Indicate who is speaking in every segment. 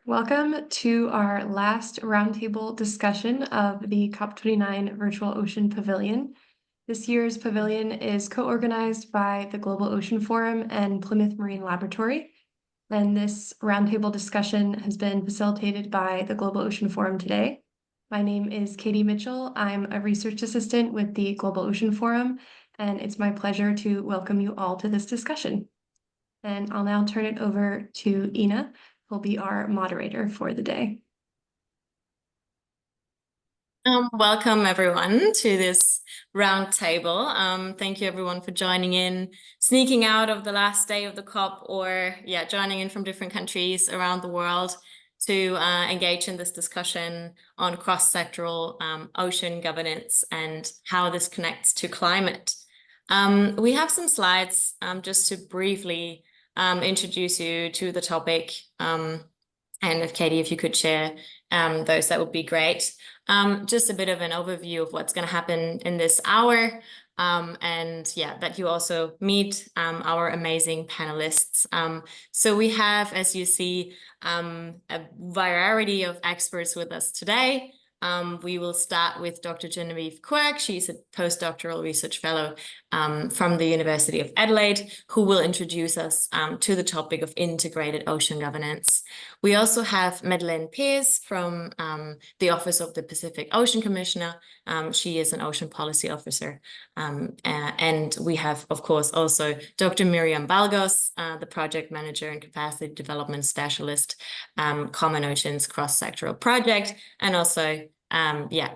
Speaker 1: Welcome to our last roundtable discussion of the COP29 Virtual Ocean Pavilion. This year's pavilion is co-organized by the Global Ocean Forum and Plymouth Marine Laboratory. And this roundtable discussion has been facilitated by the Global Ocean Forum today. My name is Katie Mitchell. I'm a research assistant with the Global Ocean Forum, and it's my pleasure to welcome you all to this discussion. And I'll now turn it over to Ina, who will be our moderator for the day.
Speaker 2: Welcome everyone to this roundtable. Thank you everyone for joining in, sneaking out of the last day of the COP, or joining in from different countries around the world to engage in this discussion on cross-sectoral ocean governance and how this connects to climate. We have some slides just to briefly introduce you to the topic. And if Katie, if you could share those, that would be great. Just a bit of an overview of what's going to happen in this hour. And that you also meet our amazing panelists. So we have, as you see, a variety of experts with us today. We will start with Dr. Genevieve Quirk. She's a postdoctoral research fellow from the University of Adelaide, who will introduce us to the topic of integrated ocean governance. We also have Madeleine Pearce from the Office of the Pacific Ocean Commissioner. She is an ocean policy officer. And we have, of course, also Dr. Miriam Balgos, the project manager and capacity development specialist, Common Oceans Cross-sectoral project, and also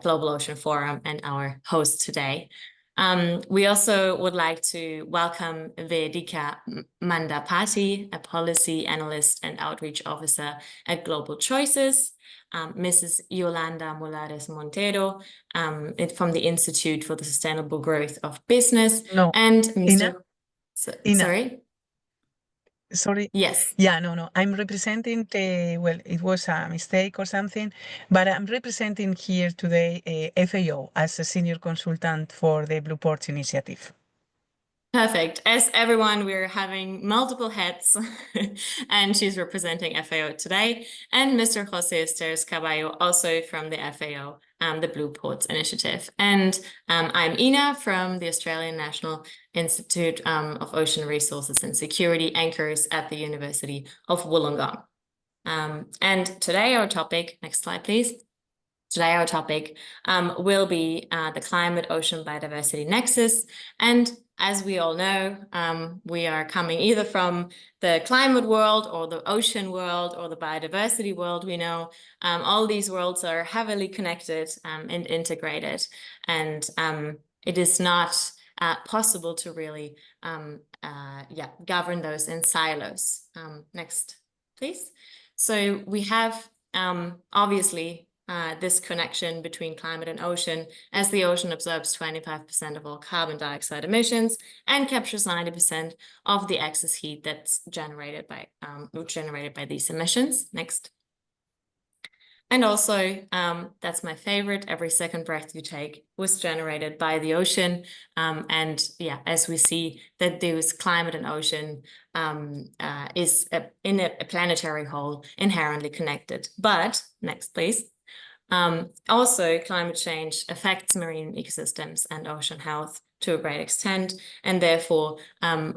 Speaker 2: Global Ocean Forum and our host today. We also would like to welcome Vedika Mandapati, a policy analyst and outreach officer at Global Choices, Mrs. Yolanda Molares Montero from the Institute for the Sustainable Growth of Business, and Mr. Sorry?
Speaker 3: Sorry.
Speaker 2: Yes.
Speaker 3: Yeah, no. I'm representing, well, it was a mistake or something, but I'm representing here today FAO as a senior consultant for the Blue Ports Initiative.
Speaker 2: Perfect. As everyone, we're having multiple hats, and she's representing FAO today, and Mr. Jose Esteres Caballo, also from the FAO, the Blue Ports Initiative. And I'm Ina from the Australian National Institute of Ocean Resources and Security, anchors at the University of Wollongong. And today our topic, next slide, please. Today our topic will be the climate ocean biodiversity nexus. And as we all know, we are coming either from the climate world or the ocean world or the biodiversity world. We know all these worlds are heavily connected and integrated, and it is not possible to really govern those in silos. Next, please. So we have obviously this connection between climate and ocean, as the ocean absorbs 25% of all carbon dioxide emissions and captures 90% of the excess heat that's generated by these emissions. Next. And also, that's my favorite, every second breath you take was generated by the ocean. As we see that those climate and ocean is in a planetary whole, inherently connected. But, next please. Also, climate change affects marine ecosystems and ocean health to a great extent, and therefore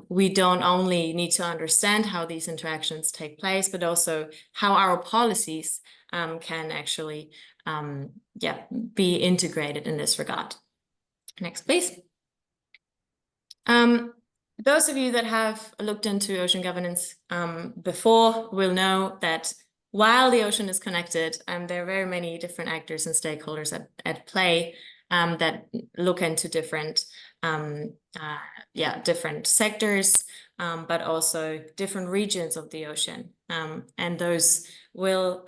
Speaker 2: we don't only need to understand how these interactions take place, but also how our policies can actually be integrated in this regard. Next, please. Those of you that have looked into ocean governance before will know that while the ocean is connected, there are very many different actors and stakeholders at play that look into different different sectors, but also different regions of the ocean, and those will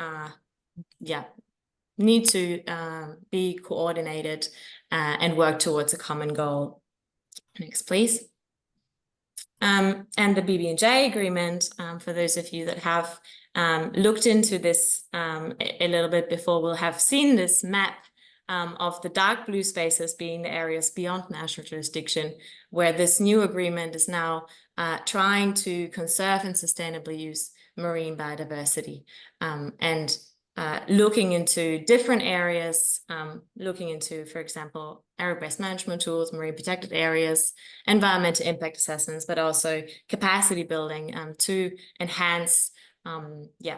Speaker 2: need to be coordinated and work towards a common goal. Next, please. And the BBNJ agreement, for those of you that have looked into this a little bit before, will have seen this map of the dark blue spaces being the areas beyond national jurisdiction, where this new agreement is now trying to conserve and sustainably use marine biodiversity, and looking into different areas, looking into, for example, area-based management tools, marine protected areas, environmental impact assessments, but also capacity building to enhance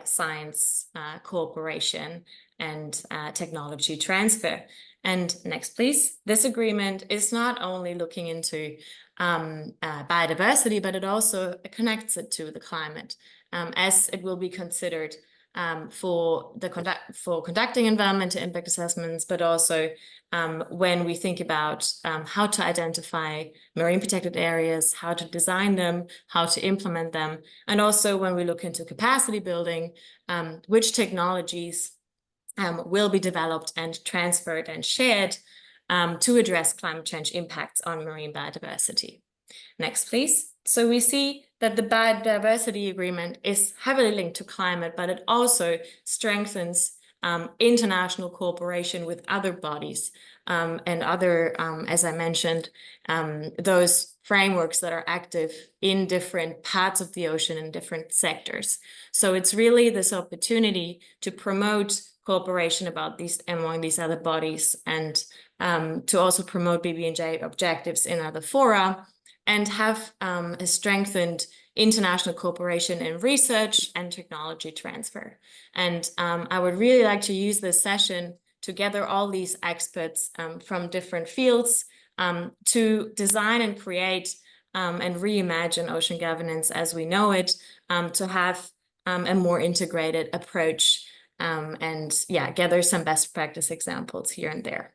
Speaker 2: science cooperation and technology transfer. And next, please. This agreement is not only looking into biodiversity, but it also connects it to the climate, as it will be considered for conducting environmental impact assessments, but also when we think about how to identify marine protected areas, how to design them, how to implement them, and also when we look into capacity building, which technologies will be developed and transferred and shared to address climate change impacts on marine biodiversity. Next, please. So we see that the biodiversity agreement is heavily linked to climate, but it also strengthens international cooperation with other bodies and other, as I mentioned, those frameworks that are active in different parts of the ocean in different sectors. So it's really this opportunity to promote cooperation among these other bodies, and to also promote BBNJ objectives in other fora, and have a strengthened international cooperation in research and technology transfer. And I would really like to use this session to gather all these experts from different fields to design and create and reimagine ocean governance as we know it, to have a more integrated approach, and gather some best practice examples here and there.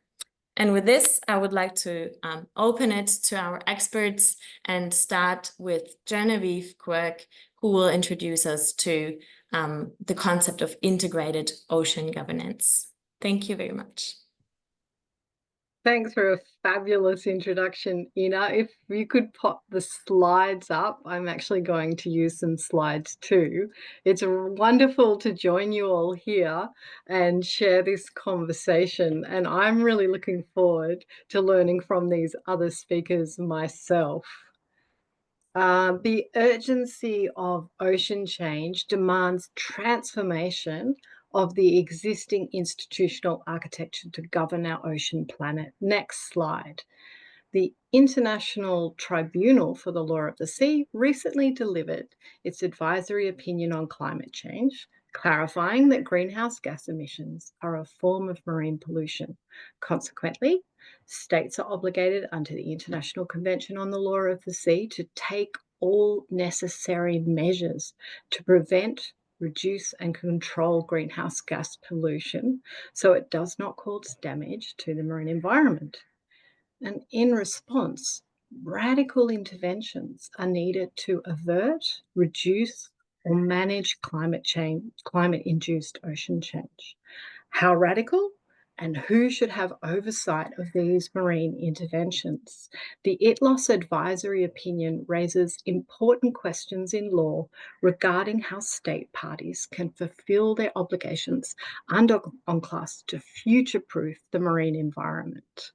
Speaker 2: And with this, I would like to open it to our experts and start with Genevieve Quirk, who will introduce us to the concept of integrated ocean governance. Thank you very much.
Speaker 4: Thanks for a fabulous introduction, Ina. If you could pop the slides up, I'm actually going to use some slides too. It's wonderful to join you all here and share this conversation. And I'm really looking forward to learning from these other speakers myself. The urgency of ocean change demands transformation of the existing institutional architecture to govern our ocean planet. Next slide. The International Tribunal for the Law of the Sea recently delivered its advisory opinion on climate change, clarifying that greenhouse gas emissions are a form of marine pollution. Consequently, states are obligated under the International Convention on the Law of the Sea to take all necessary measures to prevent, reduce and control greenhouse gas pollution so it does not cause damage to the marine environment. And in response, radical interventions are needed to avert, reduce or manage climate-induced ocean change. How radical? And who should have oversight of these marine interventions? The ITLOS advisory opinion raises important questions in law regarding how state parties can fulfill their obligations under UNCLOS to future-proof the marine environment.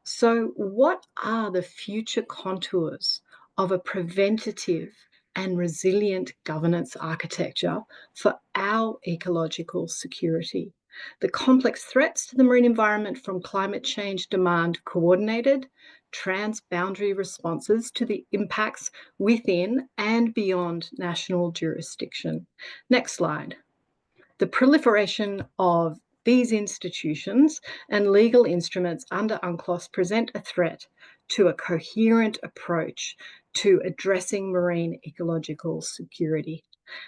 Speaker 4: So what are the future contours of a preventative and resilient governance architecture for our ecological security? The complex threats to the marine environment from climate change demand coordinated, transboundary responses to the impacts within and beyond national jurisdiction. Next slide. The proliferation of these institutions and legal instruments under UNCLOS present a threat to a coherent approach to addressing marine ecological security.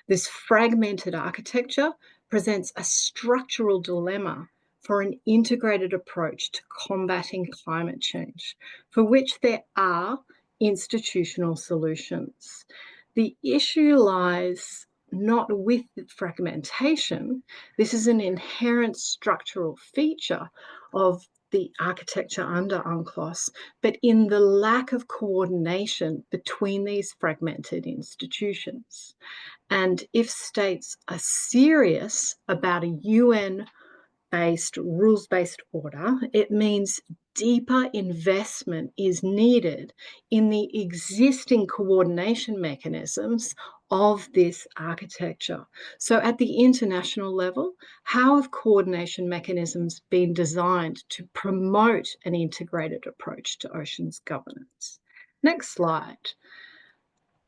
Speaker 4: This fragmented architecture presents a structural dilemma for an integrated approach to combating climate change, for which there are institutional solutions. The issue lies not with fragmentation. This is an inherent structural feature of the architecture under UNCLOS, but in the lack of coordination between these fragmented institutions. And if states are serious about a UN based, rules-based order, it means deeper investment is needed in the existing coordination mechanisms of this architecture. So at the international level, how have coordination mechanisms been designed to promote an integrated approach to oceans governance? Next slide.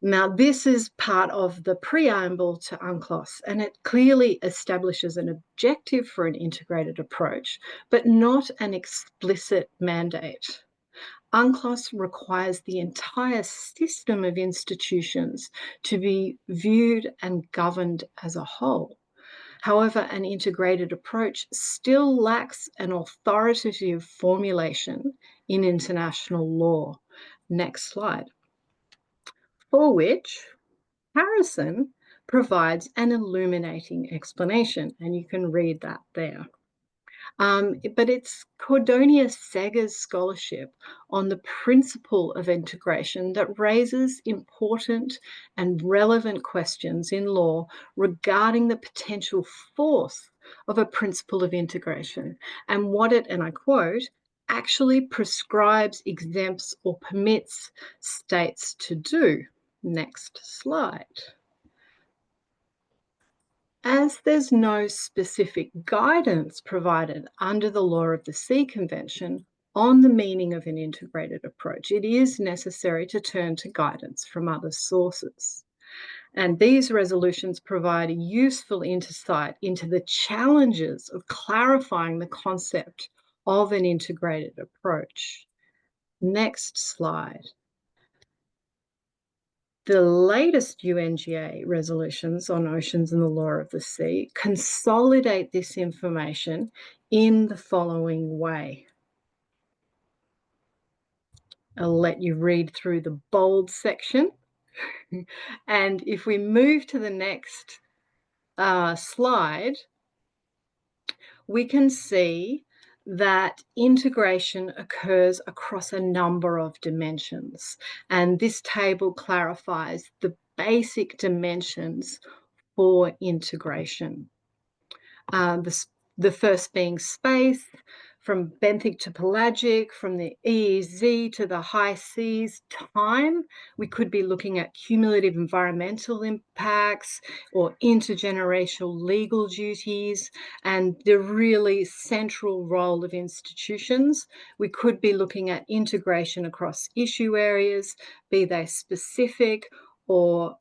Speaker 4: Now, this is part of the preamble to UNCLOS, and it clearly establishes an objective for an integrated approach, but not an explicit mandate. UNCLOS requires the entire system of institutions to be viewed and governed as a whole. However, an integrated approach still lacks an authoritative formulation in international law. Next slide. For which Harrison provides an illuminating explanation, and you can read that there. But it's Cordonia Sega's scholarship on the principle of integration that raises important and relevant questions in law regarding the potential force of a principle of integration and what it, and I quote, actually prescribes, exempts, or permits states to do. Next slide. As there's no specific guidance provided under the Law of the Sea Convention on the meaning of an integrated approach, it is necessary to turn to guidance from other sources. And these resolutions provide a useful insight into the challenges of clarifying the concept of an integrated approach. Next slide. The latest UNGA resolutions on oceans and the law of the sea consolidate this information in the following way. I'll let you read through the bold section. And if we move to the next slide, we can see that integration occurs across a number of dimensions. And this table clarifies the basic dimensions for integration. The first being space, from benthic to pelagic, from the EEZ to the high seas. Time, we could be looking at cumulative environmental impacts or intergenerational legal duties, and the really central role of institutions. We could be looking at integration across issue areas, be they specific or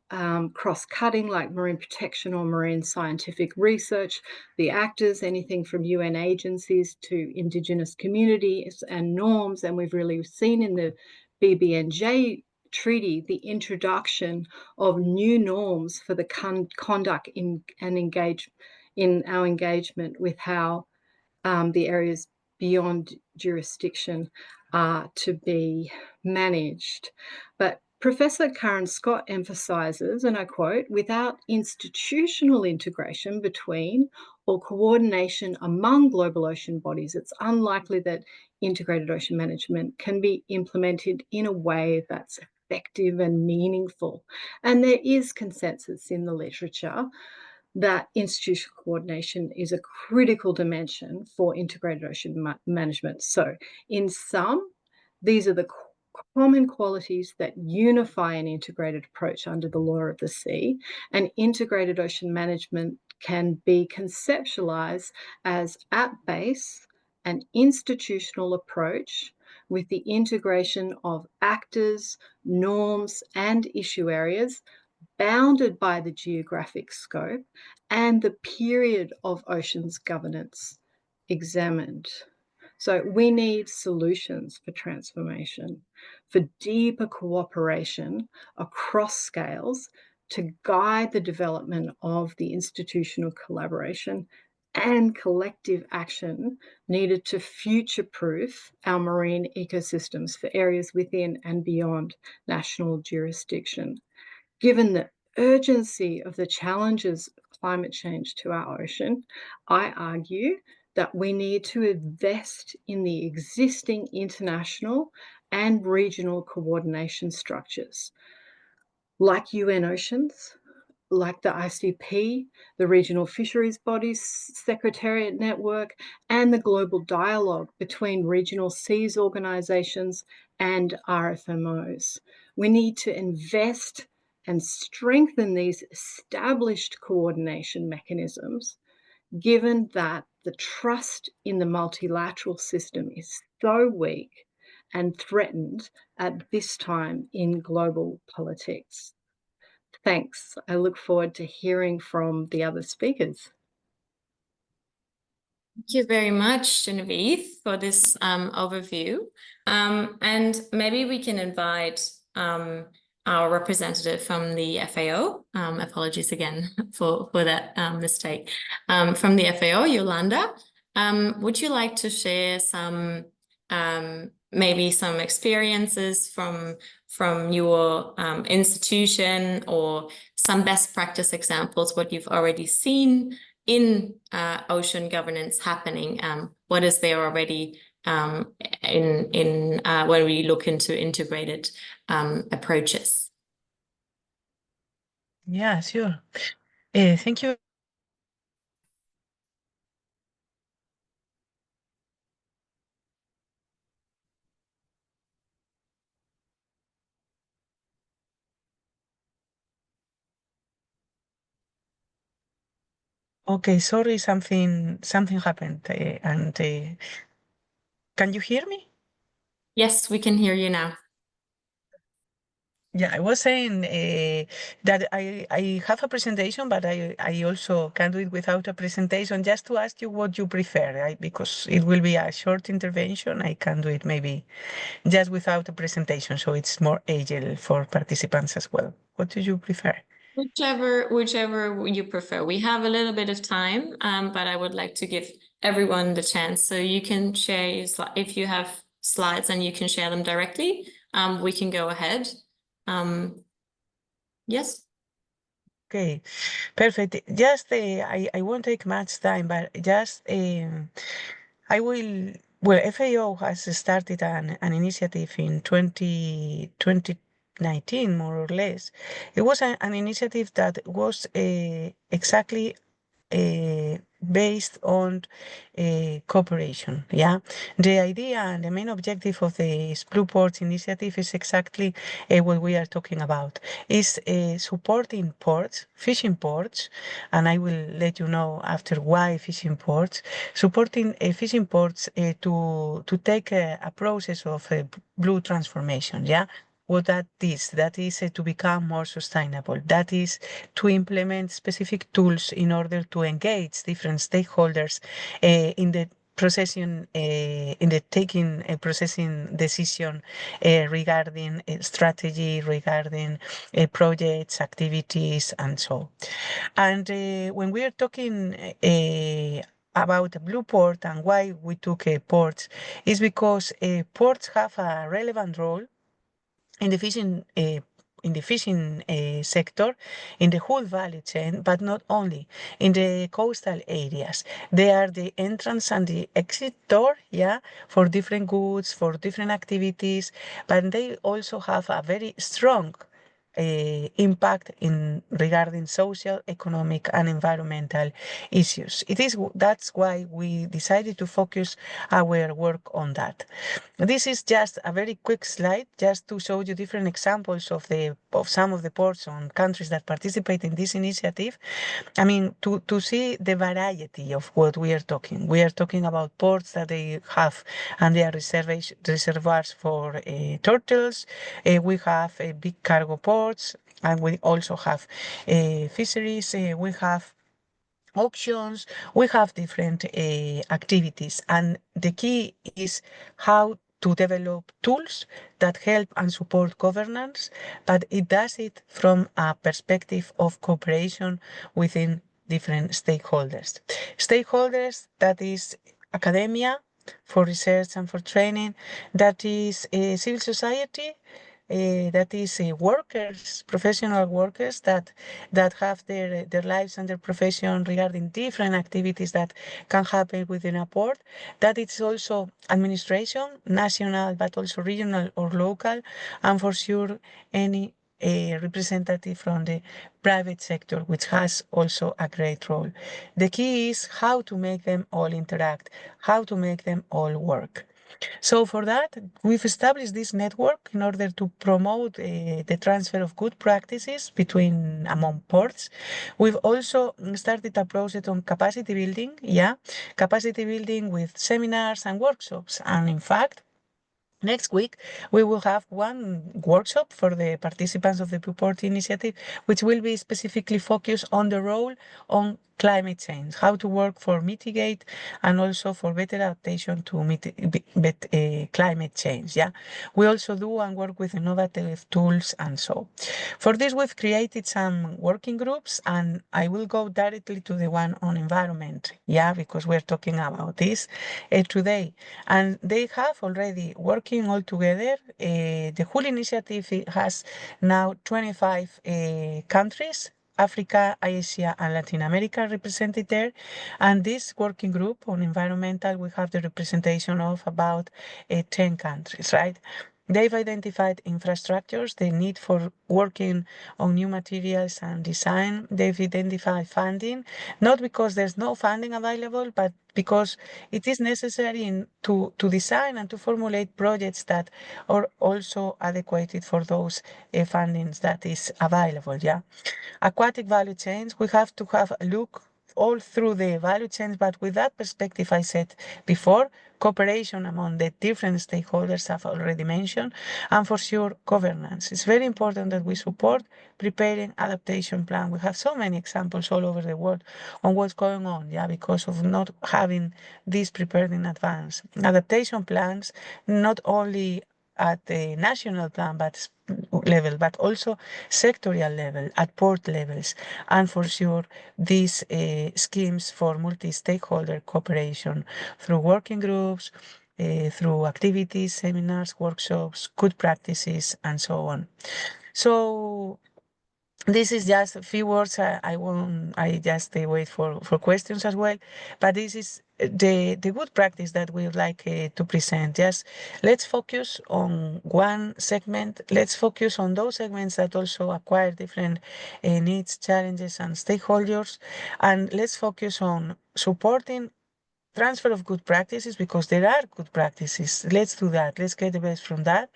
Speaker 4: cross-cutting, like marine protection or marine scientific research, the actors, anything from UN agencies to Indigenous communities and norms. And we've really seen in the ABNJ treaty the introduction of new norms for the conduct in our engagement with how the areas beyond jurisdiction are to be managed. But Professor Karen Scott emphasises, and I quote, without institutional integration between or coordination among global ocean bodies, it's unlikely that integrated ocean management can be implemented in a way that's effective and meaningful. And there is consensus in the literature that institutional coordination is a critical dimension for integrated ocean management. So in sum, these are the common qualities that unify an integrated approach under the law of the sea, and integrated ocean management can be conceptualized as, at base, an institutional approach with the integration of actors, norms, and issue areas bounded by the geographic scope and the period of oceans governance examined. So we need solutions for transformation, for deeper cooperation across scales to guide the development of the institutional collaboration and collective action needed to future-proof our marine ecosystems for areas within and beyond national jurisdiction. Given the urgency of the challenges of climate change to our ocean, I argue that we need to invest in the existing international and regional coordination structures like UN Oceans, like the ICP, the Regional Fisheries Bodies Secretariat Network, and the global dialogue between regional seas organisations and RFMOs. We need to invest and strengthen these established coordination mechanisms, given that the trust in the multilateral system is so weak and threatened at this time in global politics. Thanks. I look forward to hearing from the other speakers.
Speaker 2: Thank you very much, Genevieve, for this overview. And maybe we can invite our representative from the FAO. Apologies again for that mistake. From the FAO, Yolanda, would you like to share some maybe some experiences from your institution, or some best practice examples, what you've already seen in ocean governance happening? What is there already in when we look into integrated approaches?
Speaker 3: Yeah, sure. Thank you. Okay, sorry, something happened, and can you hear me?
Speaker 2: Yes, we can hear you now.
Speaker 3: Yeah, I was saying that I have a presentation, but I also can do it without a presentation, just to ask you what you prefer, because it will be a short intervention. I can do it maybe just without a presentation, so it's more agile for participants as well. What do you prefer?
Speaker 2: Whichever you prefer. We have a little bit of time, but I would like to give everyone the chance. So you can share if you have slides and you can share them directly. We can go ahead. Yes.
Speaker 3: Okay, perfect. Just I won't take much time, but just I will. Well, FAO has started an initiative in 2019, more or less. It was an initiative that was exactly based on cooperation. Yeah, the idea and the main objective of the Blue Ports initiative is exactly what we are talking about. Is supporting ports, fishing ports, and I will let you know after why fishing ports. Supporting fishing ports to take a process of blue transformation. Yeah. What that is to become more sustainable. That is to implement specific tools in order to engage different stakeholders in the processing, in the taking a processing decision regarding strategy, regarding projects, activities, and so. And when we are talking about a blue port and why we took ports, is because ports have a relevant role in the fishing sector, in the whole value chain, but not only in the coastal areas. They are the entrance and the exit door, yeah, for different goods, for different activities, but they also have a very strong impact in regarding social, economic, and environmental issues. That's why we decided to focus our work on that. This is just a very quick slide, just to show you different examples of some of the ports on countries that participate in this initiative. I mean, to see the variety of what we are talking. We are talking about ports that they have, and they are reservoirs for turtles. We have big cargo ports, and we also have fisheries. We have auctions. We have different activities, and the key is how to develop tools that help and support governance, but it does it from a perspective of cooperation within different stakeholders. Stakeholders, that is academia for research and for training, that is civil society, that is workers, professional workers that have their lives and their profession regarding different activities that can happen within a port. That it's also administration, national, but also regional or local, and for sure any a representative from the private sector, which has also a great role. The key is how to make them all interact, how to make them all work. So for that, we've established this network in order to promote the transfer of good practices among ports. We've also started a project on capacity building, capacity building with seminars and workshops. And in fact, next week, we will have one workshop for the participants of the Port Initiative, which will be specifically focused on the role on climate change, how to work for mitigate and also for better adaptation to climate change. We also do and work with innovative tools and so. For this, we've created some working groups, and I will go directly to the one on environment, because we're talking about this today. And they have already working all together. The whole initiative has now 25 countries, Africa, Asia, and Latin America represented there. And this working group on environmental, we have the representation of about 10 countries, right? They've identified infrastructures, the need for working on new materials and design. They've identified funding, not because there's no funding available, but because it is necessary to design and to formulate projects that are also adequate for those fundings that is available. Aquatic value chains, we have to have a look all through the value chains, but with that perspective I said before, cooperation among the different stakeholders I've already mentioned, and for sure governance. It's very important that we support preparing adaptation plan. We have so many examples all over the world on what's going on, because of not having this prepared in advance. Adaptation plans, not only at the national plan level, but also sectorial level, at port levels, and for sure these schemes for multi-stakeholder cooperation through working groups, through activities, seminars, workshops, good practices, and so on. So this is just a few words. I just wait for questions as well. But this is the good practice that we would like to present. Just let's focus on one segment. Let's focus on those segments that also acquire different needs, challenges, and stakeholders. And let's focus on supporting transfer of good practices, because there are good practices. Let's do that. Let's get the best from that.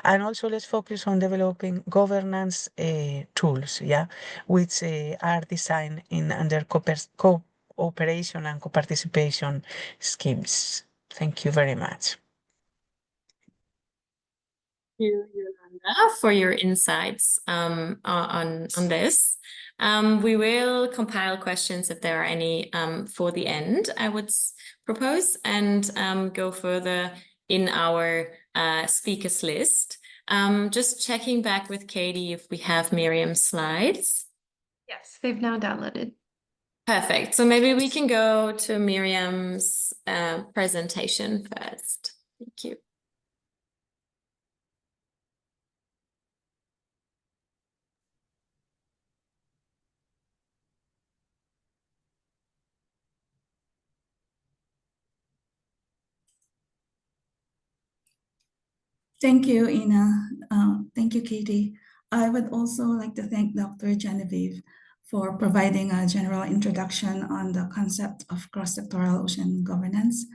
Speaker 3: And also let's focus on developing governance tools, which are designed under cooperation and co-participation schemes. Thank you very much.
Speaker 2: Thank you, Yolanda, for your insights on this. We will compile questions if there are any for the end, I would propose, and go further in our speakers list. Just checking back with Katie if we have Miriam's slides.
Speaker 1: Yes, they've now downloaded.
Speaker 2: Perfect. So maybe we can go to Miriam's presentation first. Thank you.
Speaker 5: Thank you, Ina. Thank you, Katie. I would also like to thank Dr. Genevieve for providing a general introduction on the concept of cross-sectoral ocean governance,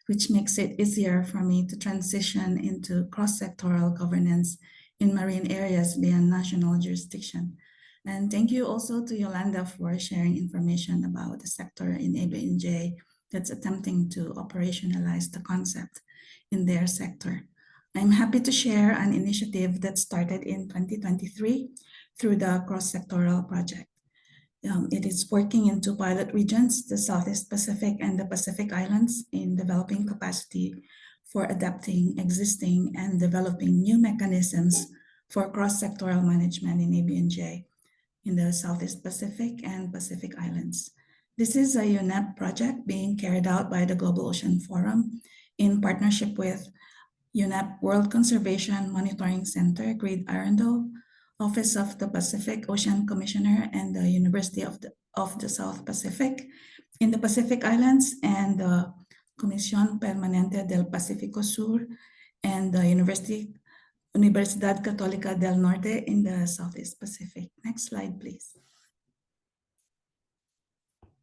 Speaker 5: which makes it easier for me to transition into cross-sectoral governance in marine areas beyond national jurisdiction. And thank you also to Yolanda for sharing information about the sector in ABNJ that's attempting to operationalize the concept in their sector. I'm happy to share an initiative that started in 2023 through the Cross-sectoral project. It is working in 2 pilot regions, the Southeast Pacific and the Pacific Islands, in developing capacity for adapting existing and developing new mechanisms for cross-sectoral management in ABNJ in the Southeast Pacific and Pacific Islands. This is a UNEP project being carried out by the Global Ocean Forum in partnership with UNEP World Conservation Monitoring Center, Great Arundel, Office of the Pacific Ocean Commissioner, and the University of the South Pacific in the Pacific Islands, and the Comisión Permanente del Pacífico Sur and the University Universidad Católica del Norte in the Southeast Pacific. Next slide, please.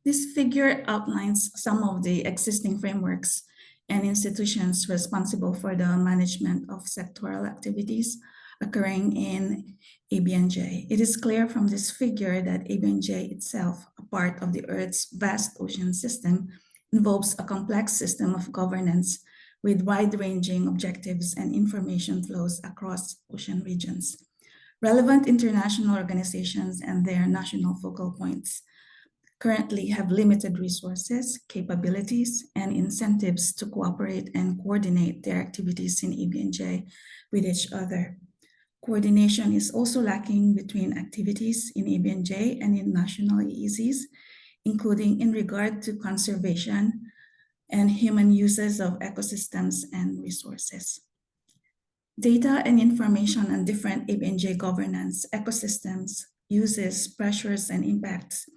Speaker 5: This figure outlines some of the existing frameworks and institutions responsible for the management of sectoral activities occurring in ABNJ. It is clear from this figure that ABNJ itself, a part of the Earth's vast ocean system, involves a complex system of governance with wide-ranging objectives and information flows across ocean regions. Relevant international organizations and their national focal points currently have limited resources, capabilities, and incentives to cooperate and coordinate their activities in ABNJ with each other. Coordination is also lacking between activities in ABNJ and in national EEZs, including in regard to conservation and human uses of ecosystems and resources. Data and information on different ABNJ governance, ecosystems, uses, pressures, and impacts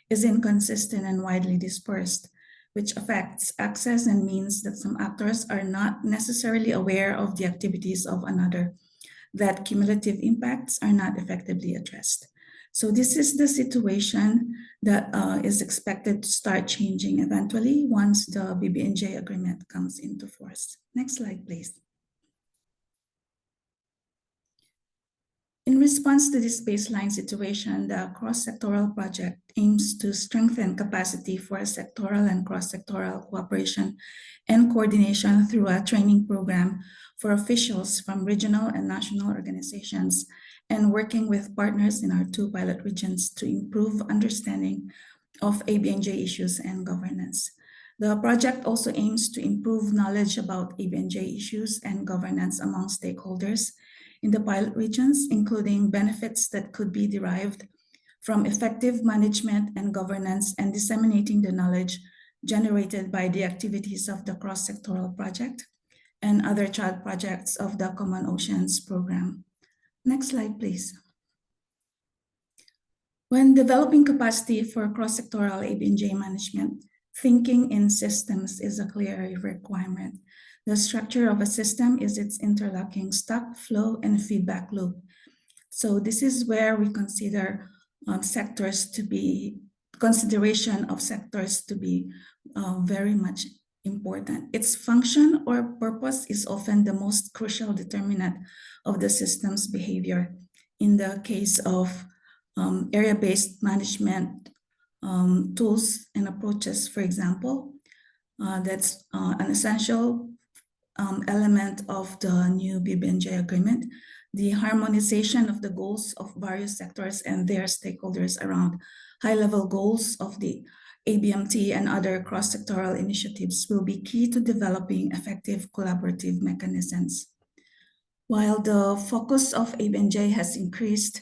Speaker 5: is inconsistent and widely dispersed, which affects access and means that some actors are not necessarily aware of the activities of another, that cumulative impacts are not effectively addressed. So this is the situation that is expected to start changing eventually once the BBNJ agreement comes into force. Next slide, please. In response to this baseline situation, the cross-sectoral project aims to strengthen capacity for sectoral and cross-sectoral cooperation and coordination through a training program for officials from regional and national organizations and working with partners in our 2 pilot regions to improve understanding of ABNJ issues and governance. The project also aims to improve knowledge about ABNJ issues and governance among stakeholders in the pilot regions, including benefits that could be derived from effective management and governance and disseminating the knowledge generated by the activities of the cross-sectoral project and other child projects of the Common Oceans program. Next slide, please. When developing capacity for cross-sectoral ABNJ management, thinking in systems is a clear requirement. The structure of a system is its interlocking stock, flow, and feedback loop. So this is where we consider consideration of sectors to be very much important. Its function or purpose is often the most crucial determinant of the system's behavior. In the case of area-based management tools and approaches, for example, that's an essential element of the new BBNJ agreement, the harmonization of the goals of various sectors and their stakeholders around high-level goals of the ABMT and other cross-sectoral initiatives will be key to developing effective collaborative mechanisms. While the focus of ABNJ has increased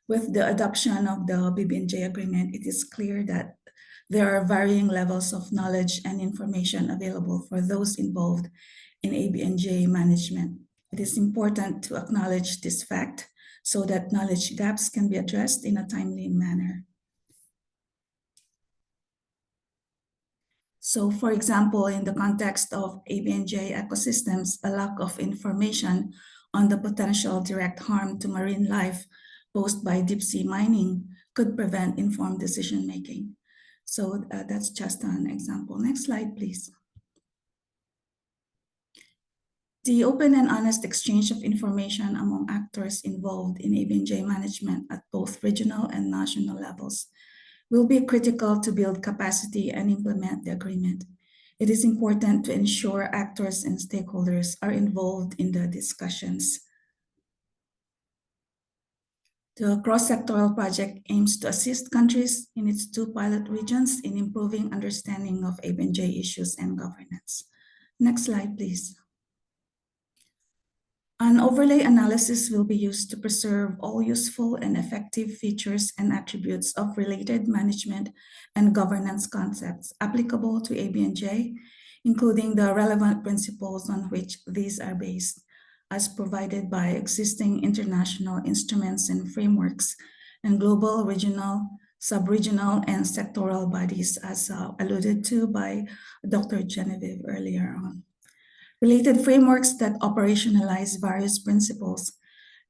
Speaker 5: with the adoption of the BBNJ agreement, it is clear that there are varying levels of knowledge and information available for those involved in ABNJ management. It is important to acknowledge this fact so that knowledge gaps can be addressed in a timely manner. So, for example, in the context of ABNJ ecosystems, a lack of information on the potential direct harm to marine life posed by deep sea mining could prevent informed decision-making. So that's just an example. Next slide, please. The open and honest exchange of information among actors involved in ABNJ management at both regional and national levels will be critical to build capacity and implement the agreement. It is important to ensure actors and stakeholders are involved in the discussions. The cross-sectoral project aims to assist countries in its 2 pilot regions in improving understanding of ABNJ issues and governance. Next slide, please. An overlay analysis will be used to preserve all useful and effective features and attributes of related management and governance concepts applicable to ABNJ, including the relevant principles on which these are based, as provided by existing international instruments and frameworks, and global, regional, sub-regional, and sectoral bodies, as alluded to by Dr. Genevieve earlier on. Related frameworks that operationalize various principles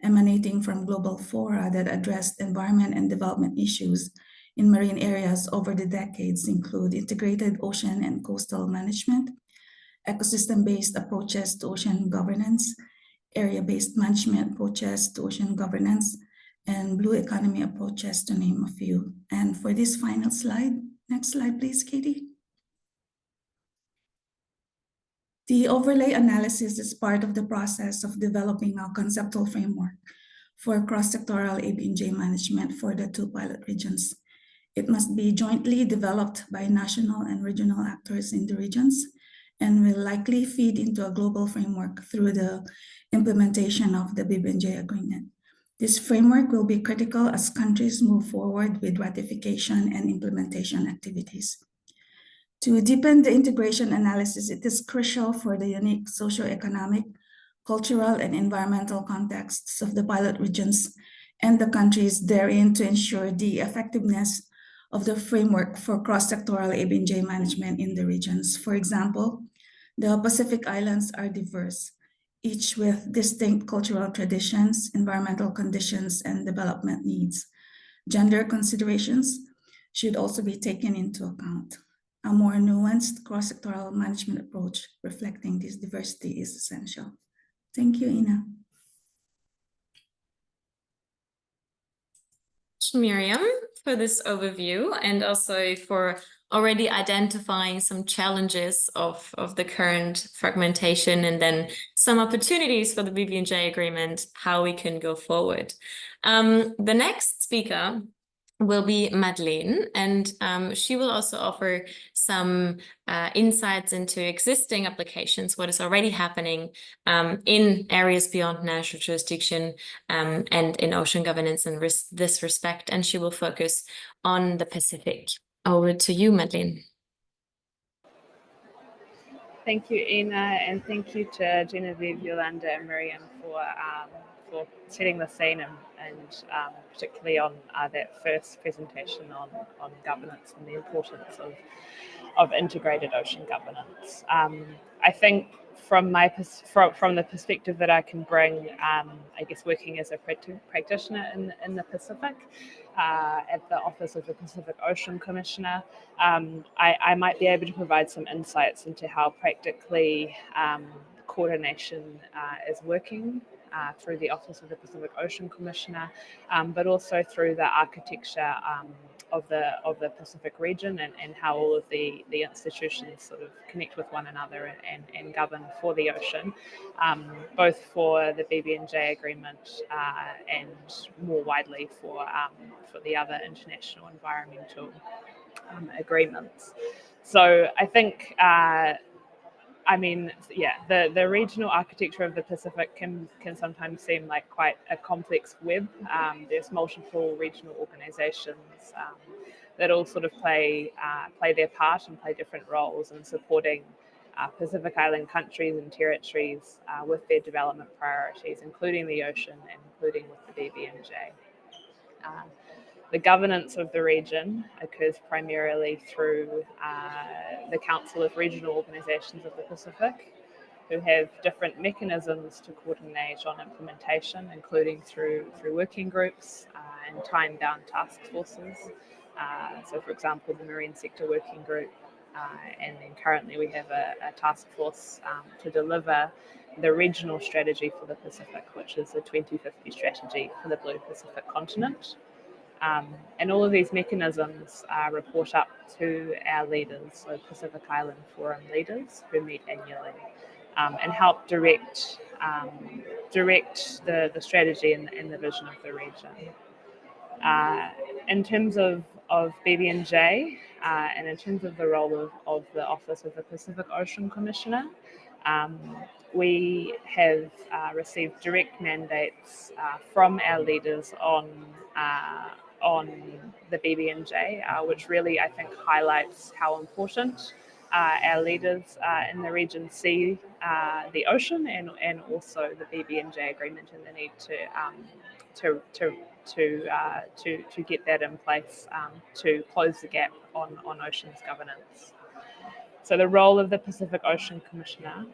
Speaker 5: emanating from global fora that address environment and development issues in marine areas over the decades include integrated ocean and coastal management, ecosystem-based approaches to ocean governance, area-based management approaches to ocean governance, and blue economy approaches, to name a few. And for this final slide, next slide, please, Katie. The overlay analysis is part of the process of developing a conceptual framework for cross-sectoral ABNJ management for the 2 pilot regions. It must be jointly developed by national and regional actors in the regions and will likely feed into a global framework through the implementation of the BBNJ agreement. This framework will be critical as countries move forward with ratification and implementation activities. To deepen the integration analysis, it is crucial for the unique socioeconomic, cultural, and environmental contexts of the pilot regions and the countries therein to ensure the effectiveness of the framework for cross-sectoral ABNJ management in the regions. For example, the Pacific Islands are diverse, each with distinct cultural traditions, environmental conditions, and development needs. Gender considerations should also be taken into account. A more nuanced cross-sectoral management approach reflecting this diversity is essential. Thank you, Ina.
Speaker 2: Miriam, for this overview and also for already identifying some challenges of the current fragmentation and then some opportunities for the BBNJ agreement, how we can go forward. The next speaker will be Madeleine, and she will also offer some insights into existing applications, what is already happening in areas beyond national jurisdiction and in ocean governance in this respect, and she will focus on the Pacific. Over to you, Madeleine.
Speaker 6: Thank you, Ina, and thank you to Genevieve, Yolanda, and Miriam for setting the scene and particularly on that first presentation on governance and the importance of integrated ocean governance. I think from the perspective that I can bring, I guess working as a practitioner in the Pacific, at the Office of the Pacific Ocean Commissioner, I might be able to provide some insights into how practically coordination is working through the Office of the Pacific Ocean Commissioner, but also through the architecture of the Pacific region and how all of the institutions sort of connect with one another and govern for the ocean, both for the BBNJ agreement and more widely for the other international environmental agreements. So I think the regional architecture of the Pacific can sometimes seem like quite a complex web. There's multiple regional organizations that all sort of play their part and play different roles in supporting Pacific Island countries and territories with their development priorities, including the ocean and including with the BBNJ. The governance of the region occurs primarily through the Council of Regional Organizations of the Pacific, who have different mechanisms to coordinate on implementation, including through working groups and time-bound task forces. So, for example, the Marine Sector Working Group, and then currently we have a task force to deliver the regional strategy for the Pacific, which is the 2050 strategy for the Blue Pacific continent. And all of these mechanisms report up to our leaders, so Pacific Island Forum leaders, who meet annually, and help direct the strategy and the vision of the region. In terms of BBNJ, and in terms of the role of the Office of the Pacific Ocean Commissioner, we have received direct mandates from our leaders on the BBNJ, which really, I think, highlights how important our leaders in the region see the ocean and also the BBNJ agreement and the need to get that in place to close the gap on oceans governance. So the role of the Pacific Ocean Commissioner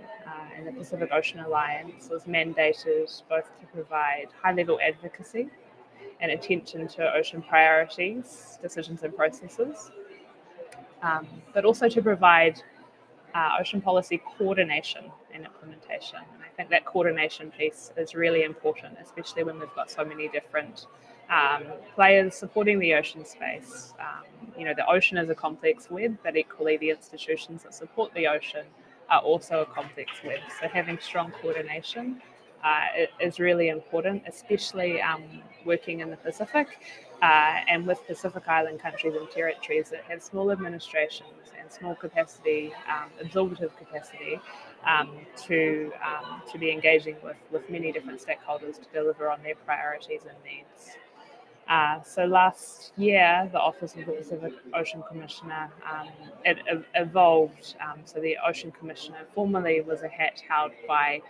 Speaker 6: and the Pacific Ocean Alliance was mandated both to provide high-level advocacy and attention to ocean priorities, decisions and processes, but also to provide ocean policy coordination and implementation. And I think that coordination piece is really important, especially when we've got so many different players supporting the ocean space. The ocean is a complex web, but equally the institutions that support the ocean are also a complex web. So having strong coordination is really important, especially working in the Pacific and with Pacific Island countries and territories that have small administrations and small capacity, absorptive capacity to be engaging with many different stakeholders to deliver on their priorities and needs. So last year, the Office of the Pacific Ocean Commissioner, it evolved. So the Ocean Commissioner formerly was a hat held by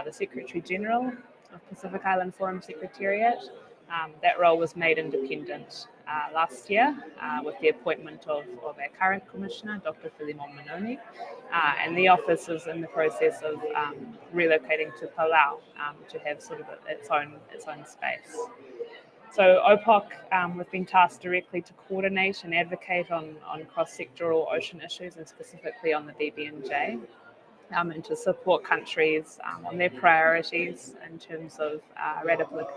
Speaker 6: the Secretary General of Pacific Island Forum Secretariat. That role was made independent last year with the appointment of our current Commissioner, Dr. Philemon Manoni, and the office is in the process of relocating to Palau to have sort of its own space. So OPOC, we've been tasked directly to coordinate and advocate on cross-sectoral ocean issues and specifically on the BBNJ, and to support countries on their priorities in terms of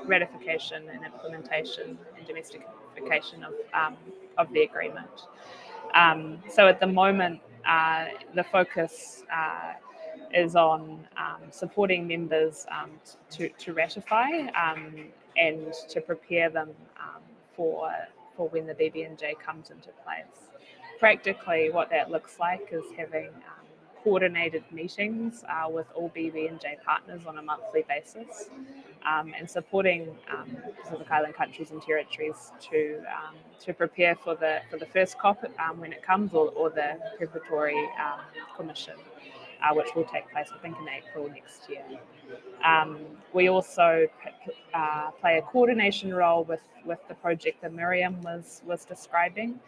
Speaker 6: ratification and implementation and domestication of the agreement. So at the moment, the focus is on supporting members to ratify and to prepare them for when the BBNJ comes into place. Practically, what that looks like is having coordinated meetings with all BBNJ partners on a monthly basis and supporting Pacific Island countries and territories to prepare for the first COP when it comes, or the preparatory commission, which will take place, I think, in April next year. We also play a coordination role with the project that Miriam was describing.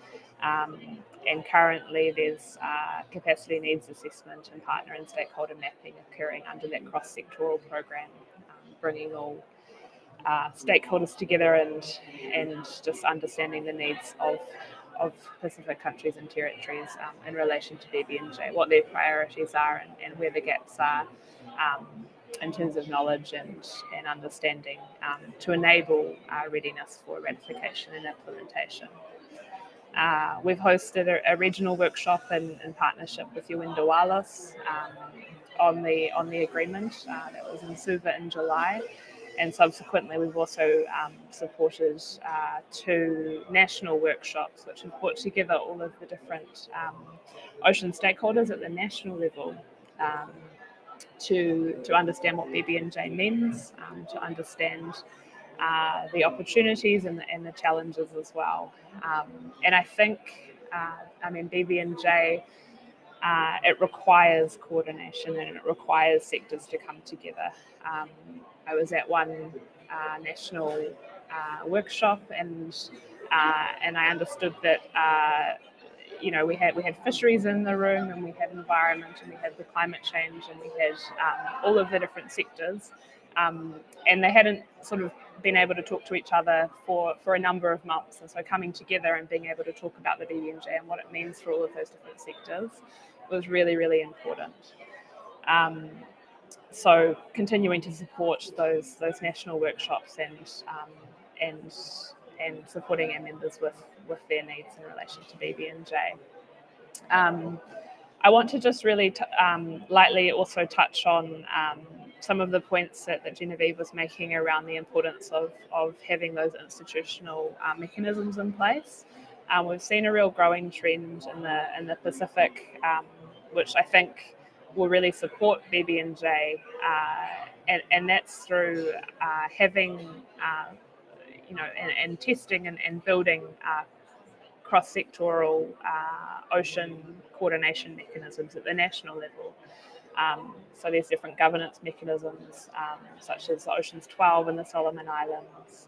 Speaker 6: And currently there's capacity needs assessment and partner and stakeholder mapping occurring under that cross-sectoral program, bringing all stakeholders together and just understanding the needs of Pacific countries and territories in relation to BBNJ, what their priorities are and where the gaps are in terms of knowledge and understanding to enable readiness for ratification and implementation. We've hosted a regional workshop in partnership with UN Dualis on the agreement that was in Suva in July, and subsequently we've also supported 2 national workshops which have brought together all of the different ocean stakeholders at the national level to understand what BBNJ means, to understand the opportunities and the challenges as well. And I think, BBNJ, it requires coordination and it requires sectors to come together. I was at one national workshop and I understood that we had fisheries in the room, and we had environment, and we had the climate change, and we had all of the different sectors, and they hadn't sort of been able to talk to each other for a number of months. And so coming together and being able to talk about the BBNJ and what it means for all of those different sectors was really, really important. So continuing to support those national workshops and supporting our members with their needs in relation to BBNJ. I want to just really lightly also touch on some of the points that Genevieve was making around the importance of having those institutional mechanisms in place. We've seen a real growing trend in the Pacific, which I think will really support BBNJ, and that's through having and testing and building cross-sectoral ocean coordination mechanisms at the national level. So there's different governance mechanisms, such as the Oceans 12 and the Solomon Islands,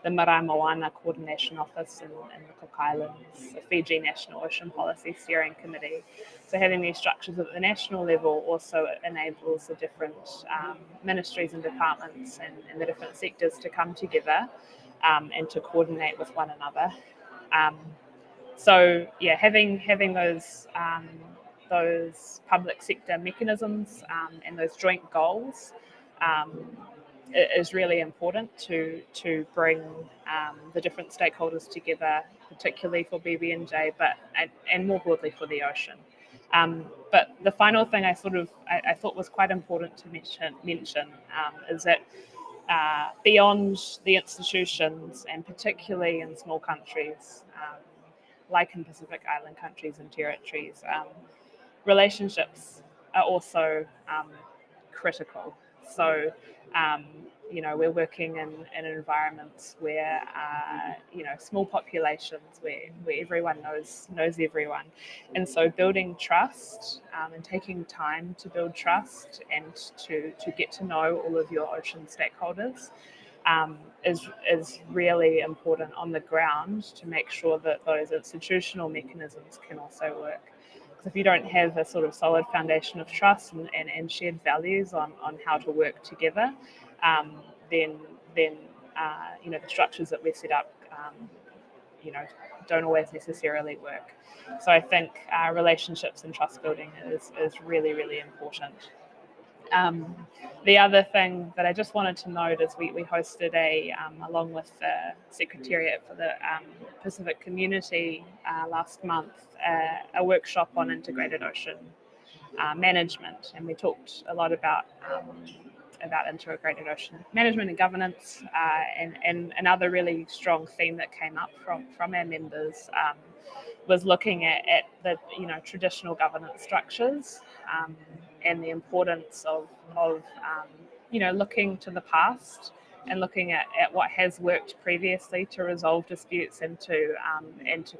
Speaker 6: the Marae Moana Coordination Office in the Cook Islands, the Fiji National Ocean Policy Steering Committee. So having these structures at the national level also enables the different ministries and departments and the different sectors to come together and to coordinate with one another. So yeah, having those public sector mechanisms and those joint goals is really important to bring the different stakeholders together, particularly for BBNJ, and more broadly for the ocean. But the final thing I thought was quite important to mention is that beyond the institutions, and particularly in small countries, like in Pacific Island countries and territories, relationships are also critical. So, we're working in environments where, small populations where everyone knows everyone. And so building trust and taking time to build trust and to get to know all of your ocean stakeholders is really important on the ground to make sure that those institutional mechanisms can also work. Because if you don't have a sort of solid foundation of trust and shared values on how to work together, then the structures that we set up, don't always necessarily work. So I think relationships and trust building is really, really important. The other thing that I just wanted to note is we hosted along with the Secretariat for the Pacific Community last month, a workshop on integrated ocean management, and we talked a lot about integrated ocean management and governance, and another really strong theme that came up from our members was looking at the traditional governance structures and the importance of looking to the past and looking at what has worked previously to resolve disputes and to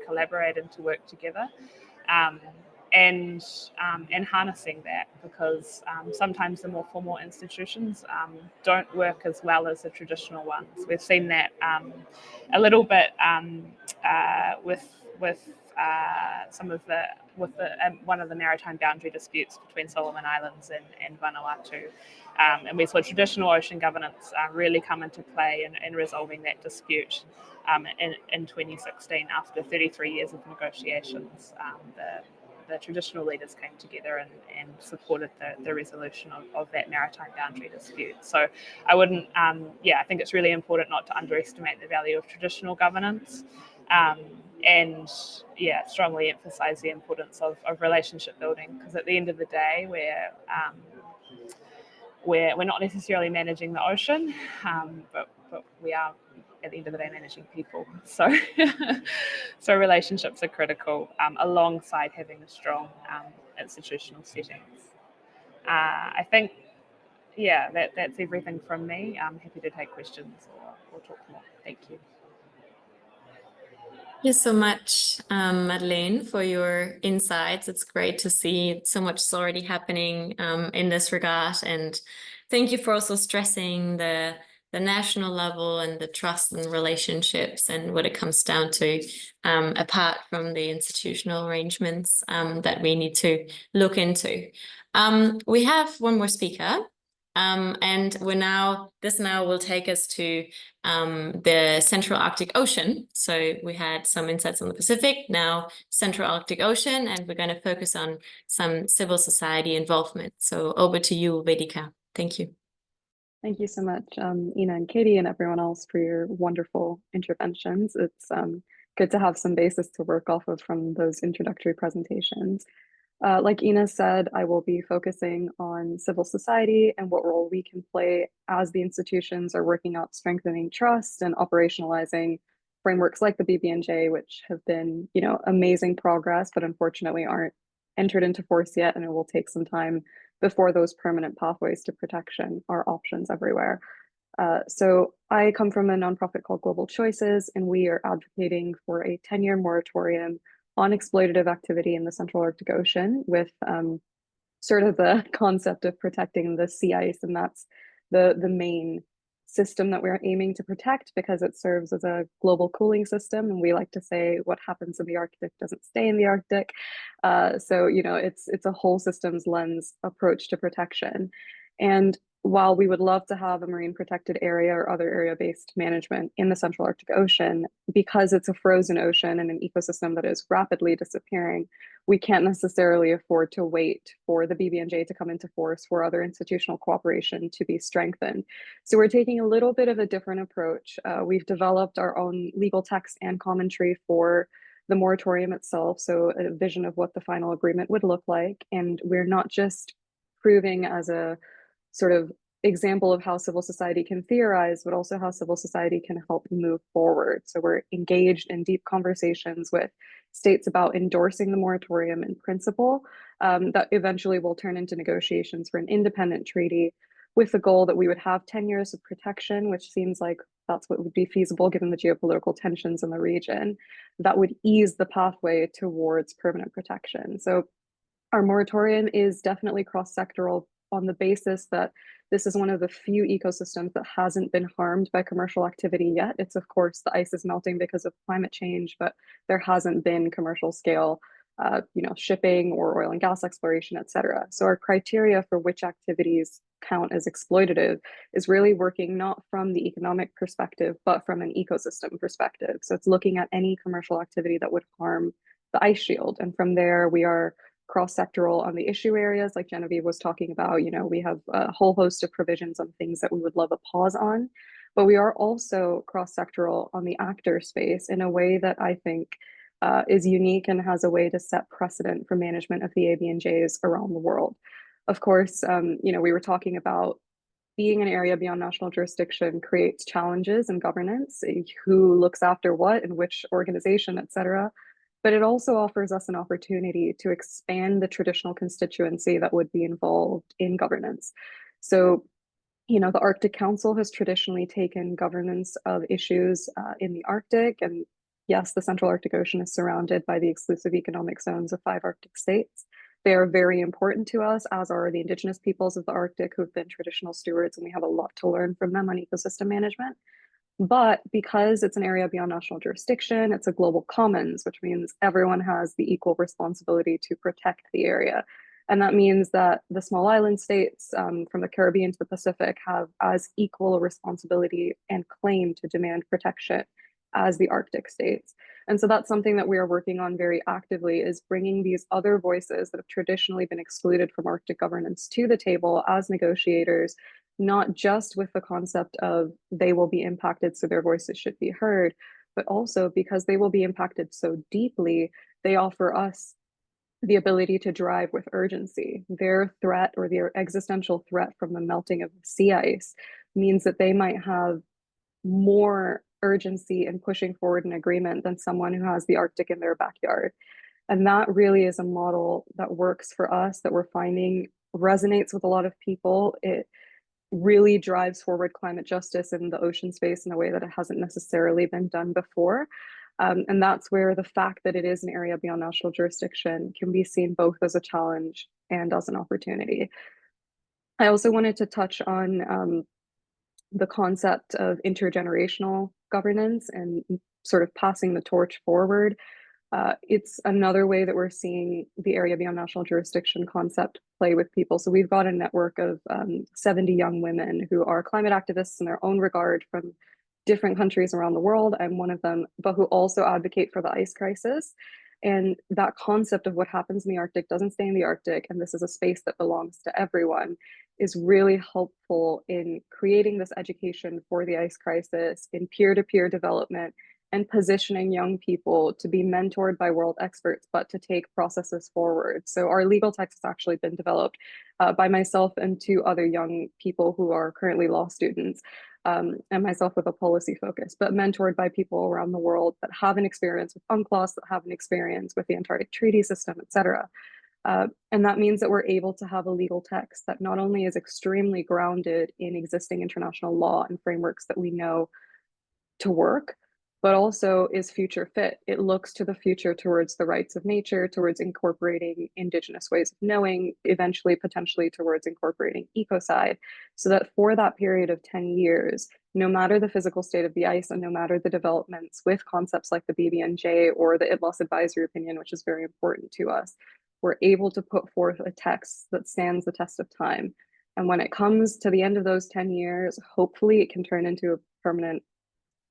Speaker 6: collaborate and to work together. And harnessing that, because sometimes the more formal institutions don't work as well as the traditional ones. We've seen that a little bit with one of the maritime boundary disputes between Solomon Islands and Vanuatu, and we saw traditional ocean governance really come into play in resolving that dispute in 2016 after 33 years of negotiations. The traditional leaders came together and supported the resolution of that maritime boundary dispute. So I wouldn't, I think it's really important not to underestimate the value of traditional governance, and strongly emphasize the importance of relationship building, because at the end of the day, we're not necessarily managing the ocean, but we are, at the end of the day, managing people. So so relationships are critical, alongside having a strong institutional settings. I think that's everything from me. I'm happy to take questions or talk more. Thank you.
Speaker 2: Thank you so much, Madeleine, for your insights. It's great to see so much is already happening in this regard, and thank you for also stressing the national level and the trust and relationships and what it comes down to, apart from the institutional arrangements that we need to look into. We have one more speaker, and this now will take us to the Central Arctic Ocean. So we had some insights on the Pacific, now Central Arctic Ocean, and we're going to focus on some civil society involvement. So over to you, Vedika. Thank you.
Speaker 7: Thank you so much, Ina and Katie and everyone else, for your wonderful interventions. It's good to have some basis to work off of from those introductory presentations. Like Ina said, I will be focusing on civil society and what role we can play as the institutions are working out strengthening trust and operationalizing frameworks like the BBNJ, which have been, amazing progress, but unfortunately aren't entered into force yet, and it will take some time before those permanent pathways to protection are options everywhere. So I come from a nonprofit called Global Choices, and we are advocating for a 10-year moratorium on exploitative activity in the Central Arctic Ocean, with sort of the concept of protecting the sea ice, and that's the main system that we're aiming to protect because it serves as a global cooling system. And we like to say what happens in the Arctic doesn't stay in the Arctic. So, you know, it's a whole systems lens approach to protection. And while we would love to have a marine protected area or other area-based management in the Central Arctic Ocean, because it's a frozen ocean and an ecosystem that is rapidly disappearing, we can't necessarily afford to wait for the BBNJ to come into force, for other institutional cooperation to be strengthened. So we're taking a little bit of a different approach. We've developed our own legal text and commentary for the moratorium itself, so a vision of what the final agreement would look like. And we're not just proving as a sort of example of how civil society can theorize, but also how civil society can help move forward. So we're engaged in deep conversations with states about endorsing the moratorium in principle, that eventually will turn into negotiations for an independent treaty, with the goal that we would have 10 years of protection, which seems like that's what would be feasible given the geopolitical tensions in the region, that would ease the pathway towards permanent protection. So our moratorium is definitely cross-sectoral on the basis that this is one of the few ecosystems that hasn't been harmed by commercial activity yet. It's, of course, the ice is melting because of climate change, but there hasn't been commercial scale, shipping or oil and gas exploration, et cetera. So our criteria for which activities count as exploitative is really working not from the economic perspective, but from an ecosystem perspective. So it's looking at any commercial activity that would harm the ice shield. And from there, we are cross-sectoral on the issue areas, like Genevieve was talking about. You know, we have a whole host of provisions on things that we would love a pause on, but we are also cross-sectoral on the actor space in a way that I think is unique and has a way to set precedent for management of the ABNJs around the world. Of course, we were talking about being an area beyond national jurisdiction creates challenges in governance, who looks after what and which organization, et cetera. But it also offers us an opportunity to expand the traditional constituency that would be involved in governance. So, the Arctic Council has traditionally taken governance of issues in the Arctic. And yes, the Central Arctic Ocean is surrounded by the exclusive economic zones of 5 Arctic states. They are very important to us, as are the indigenous peoples of the Arctic, who've been traditional stewards, and we have a lot to learn from them on ecosystem management. But because it's an area beyond national jurisdiction, it's a global commons, which means everyone has the equal responsibility to protect the area. And that means that the small island states from the Caribbean to the Pacific have as equal a responsibility and claim to demand protection as the Arctic states. And so that's something that we are working on very actively, is bringing these other voices that have traditionally been excluded from Arctic governance to the table as negotiators, not just with the concept of they will be impacted, so their voices should be heard, but also because they will be impacted so deeply, they offer us the ability to drive with urgency. Their threat, or their existential threat from the melting of the sea ice, means that they might have more urgency in pushing forward an agreement than someone who has the Arctic in their backyard. And that really is a model that works for us, that we're finding resonates with a lot of people. It really drives forward climate justice in the ocean space in a way that it hasn't necessarily been done before. And that's where the fact that it is an area beyond national jurisdiction can be seen both as a challenge and as an opportunity. I also wanted to touch on the concept of intergenerational governance and sort of passing the torch forward. It's another way that we're seeing the area beyond national jurisdiction concept play with people. So we've got a network of 70 young women who are climate activists in their own regard from different countries around the world. I'm one of them, but who also advocate for the ice crisis. And that concept of what happens in the Arctic doesn't stay in the Arctic, and this is a space that belongs to everyone, is really helpful in creating this education for the ice crisis, in peer-to-peer development, and positioning young people to be mentored by world experts, but to take processes forward. So our legal text has actually been developed by myself and 2 other young people who are currently law students, and myself with a policy focus, but mentored by people around the world that have an experience with UNCLOS, that have an experience with the Antarctic Treaty System, et cetera. And that means that we're able to have a legal text that not only is extremely grounded in existing international law and frameworks that we know to work, but also is future fit. It looks to the future towards the rights of nature, towards incorporating indigenous ways of knowing, eventually potentially towards incorporating ecocide, so that for that period of 10 years, no matter the physical state of the ice and no matter the developments with concepts like the BBNJ or the ITLOS advisory opinion, which is very important to us, we're able to put forth a text that stands the test of time. And when it comes to the end of those 10 years, hopefully it can turn into a permanent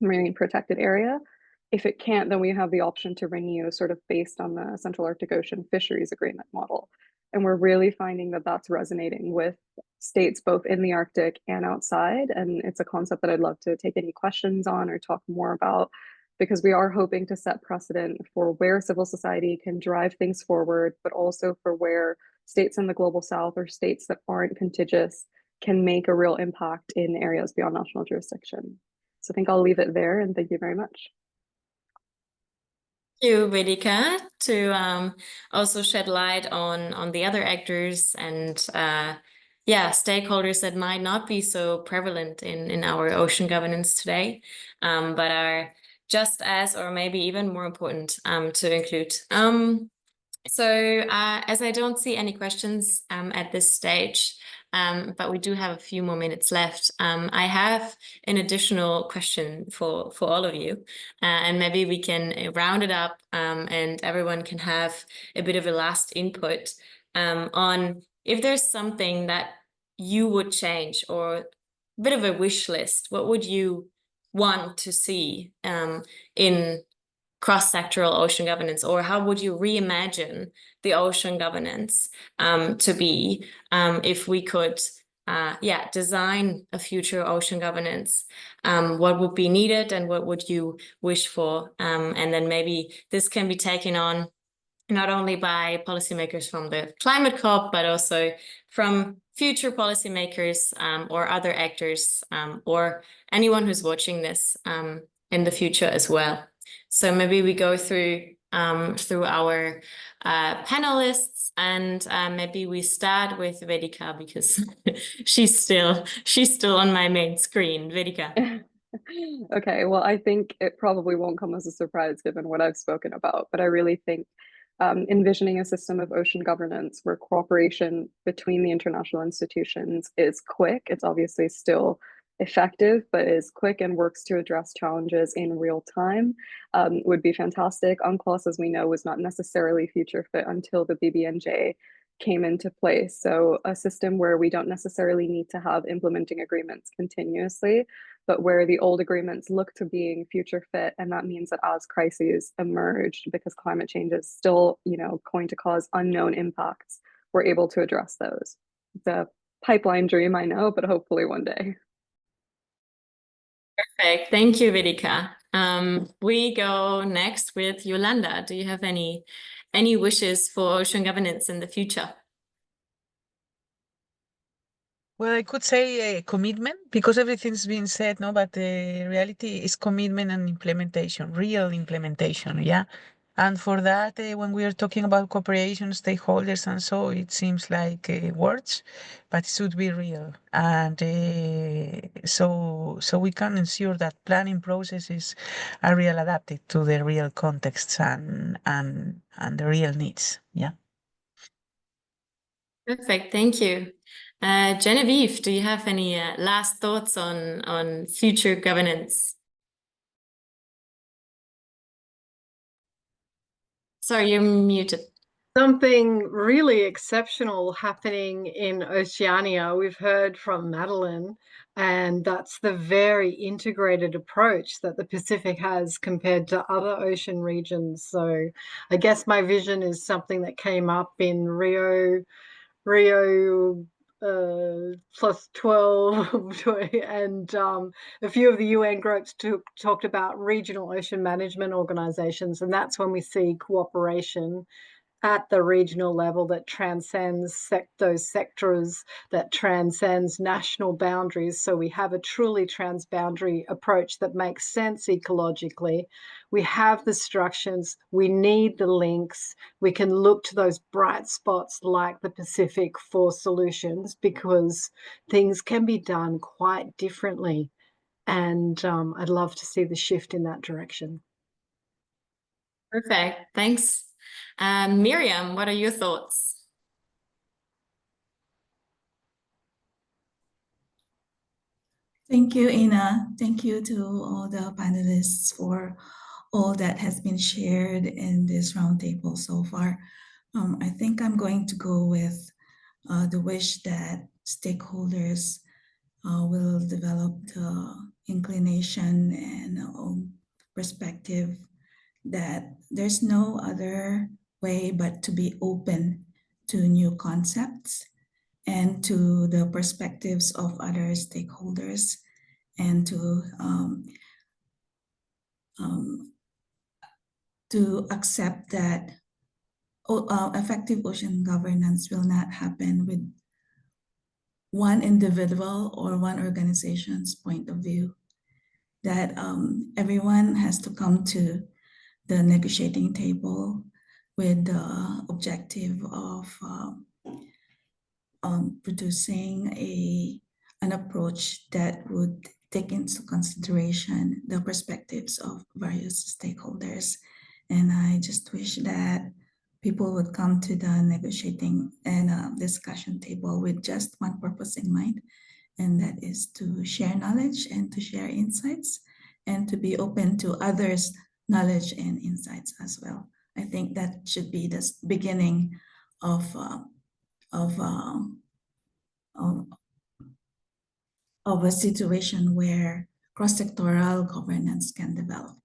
Speaker 7: marine protected area. If it can't, then we have the option to renew sort of based on the Central Arctic Ocean Fisheries Agreement model. And we're really finding that that's resonating with states both in the Arctic and outside. And it's a concept that I'd love to take any questions on or talk more about, because we are hoping to set precedent for where civil society can drive things forward, but also for where states in the global south or states that aren't contiguous can make a real impact in areas beyond national jurisdiction. So I think I'll leave it there, and thank you very much.
Speaker 2: Thank you, Vedika, to also shed light on the other actors and stakeholders that might not be so prevalent in our ocean governance today, but are just as or maybe even more important to include. As I don't see any questions at this stage, but we do have a few more minutes left, I have an additional question for all of you, and maybe we can round it up and everyone can have a bit of a last input on if there's something that you would change or a bit of a wish list. What would you want to see in cross-sectoral ocean governance, or how would you reimagine the ocean governance to be if we could design a future ocean governance? What would be needed and what would you wish for? And then maybe this can be taken on not only by policymakers from the climate COP, but also from future policymakers or other actors or anyone who's watching this in the future as well. So maybe we go through our panelists, and maybe we start with Vedika because she's still on my main screen. Vedika.
Speaker 7: Okay, well, I think it probably won't come as a surprise given what I've spoken about, but I really think envisioning a system of ocean governance where cooperation between the international institutions is quick. It's obviously still effective, but is quick and works to address challenges in real time would be fantastic. UNCLOS, as we know, was not necessarily future fit until the BBNJ came into place. So a system where we don't necessarily need to have implementing agreements continuously, but where the old agreements look to being future fit. And that means that as crises emerge, because climate change is still, going to cause unknown impacts, we're able to address those. It's a pipeline dream, I know, but hopefully one day.
Speaker 2: Perfect. Thank you, Vedika. We go next with Yolanda. Do you have any wishes for ocean governance in the future?
Speaker 3: Well, I could say commitment, because everything's been said, no, but the reality is commitment and implementation, real implementation, yeah. And for that, when we are talking about cooperation, stakeholders, and so, it seems like words, but it should be real. And so we can ensure that planning processes are real adapted to the real contexts and the real needs, yeah.
Speaker 2: Perfect, thank you. Genevieve, do you have any last thoughts on future governance? Sorry, you're muted.
Speaker 4: Something really exceptional happening in Oceania. We've heard from Madeline, and that's the very integrated approach that the Pacific has compared to other ocean regions. So I guess my vision is something that came up in Rio plus 12 and a few of the UN groups talked about regional ocean management organizations, and that's when we see cooperation at the regional level that transcends those sectors, that transcends national boundaries. So we have a truly transboundary approach that makes sense ecologically. We have the structures, we need the links, we can look to those bright spots like the Pacific for solutions, because things can be done quite differently. And I'd love to see the shift in that direction.
Speaker 2: Perfect. Thanks. Miriam, what are your thoughts?
Speaker 5: Thank you, Ina. Thank you to all the panelists for all that has been shared in this roundtable so far. I think I'm going to go with the wish that stakeholders will develop the inclination and perspective that there's no other way but to be open to new concepts and to the perspectives of other stakeholders, and to accept that effective ocean governance will not happen with one individual or one organization's point of view, that everyone has to come to the negotiating table with the objective of producing an approach that would take into consideration the perspectives of various stakeholders. And I just wish that people would come to the negotiating and discussion table with just one purpose in mind, and that is to share knowledge and to share insights and to be open to others' knowledge and insights as well. I think that should be the beginning of a situation where cross-sectoral governance can develop.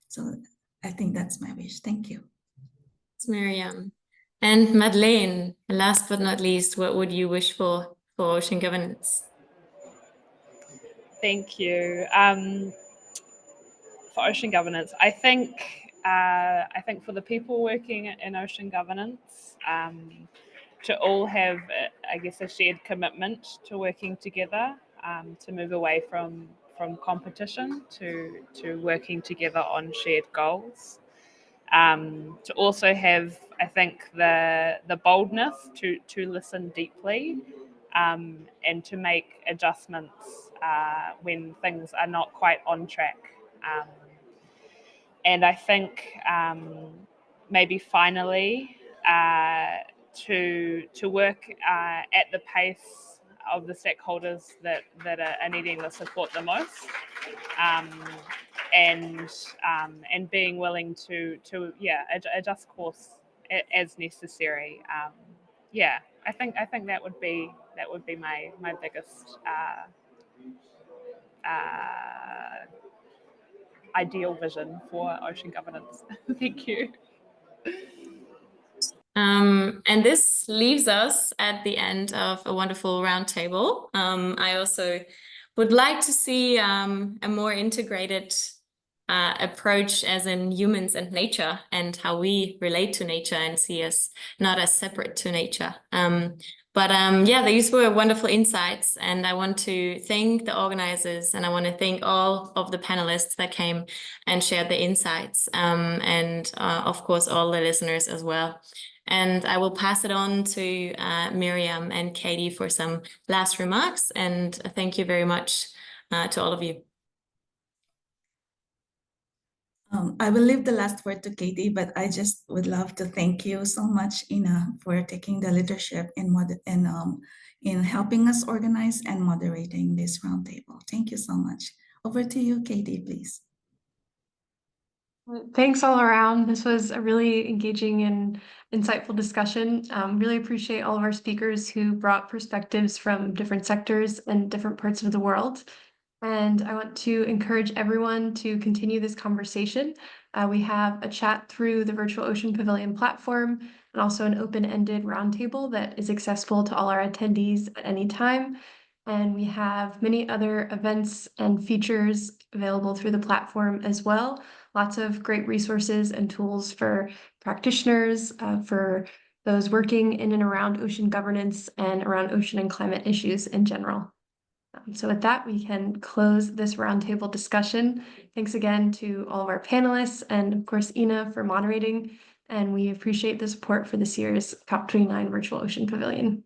Speaker 5: So I think that's my wish. Thank you.
Speaker 2: It's Miriam. And Madeleine, last but not least, what would you wish for ocean governance?
Speaker 6: Thank you. For ocean governance, I think for the people working in ocean governance, to all have, I guess, a shared commitment to working together, to move away from competition to working together on shared goals. To also have, I think, the boldness to listen deeply, and to make adjustments when things are not quite on track. And I think maybe finally to work at the pace of the stakeholders that are needing the support the most, and being willing to adjust course as necessary. I think that would be my biggest ideal vision for ocean governance. Thank you.
Speaker 2: And this leaves us at the end of a wonderful roundtable. I also would like to see a more integrated approach as in humans and nature, and how we relate to nature and see us not as separate to nature. Yeah, these were wonderful insights, and I want to thank the organizers, and I want to thank all of the panelists that came and shared the insights, and of course all the listeners as well. And I will pass it on to Miriam and Katie for some last remarks, and thank you very much to all of you.
Speaker 5: I will leave the last word to Katie, but I just would love to thank you so much, Ina, for taking the leadership in helping us organize and moderating this roundtable. Thank you so much. Over to you, Katie, please.
Speaker 1: Thanks all around. This was a really engaging and insightful discussion. Really appreciate all of our speakers who brought perspectives from different sectors and different parts of the world. And I want to encourage everyone to continue this conversation. We have a chat through the Virtual Ocean Pavilion platform, and also an open-ended roundtable that is accessible to all our attendees at any time. And we have many other events and features available through the platform as well. Lots of great resources and tools for practitioners, for those working in and around ocean governance and around ocean and climate issues in general. So with that, we can close this roundtable discussion. Thanks again to all of our panelists, and of course, Ina for moderating. And we appreciate the support for this year's COP29 Virtual Ocean Pavilion.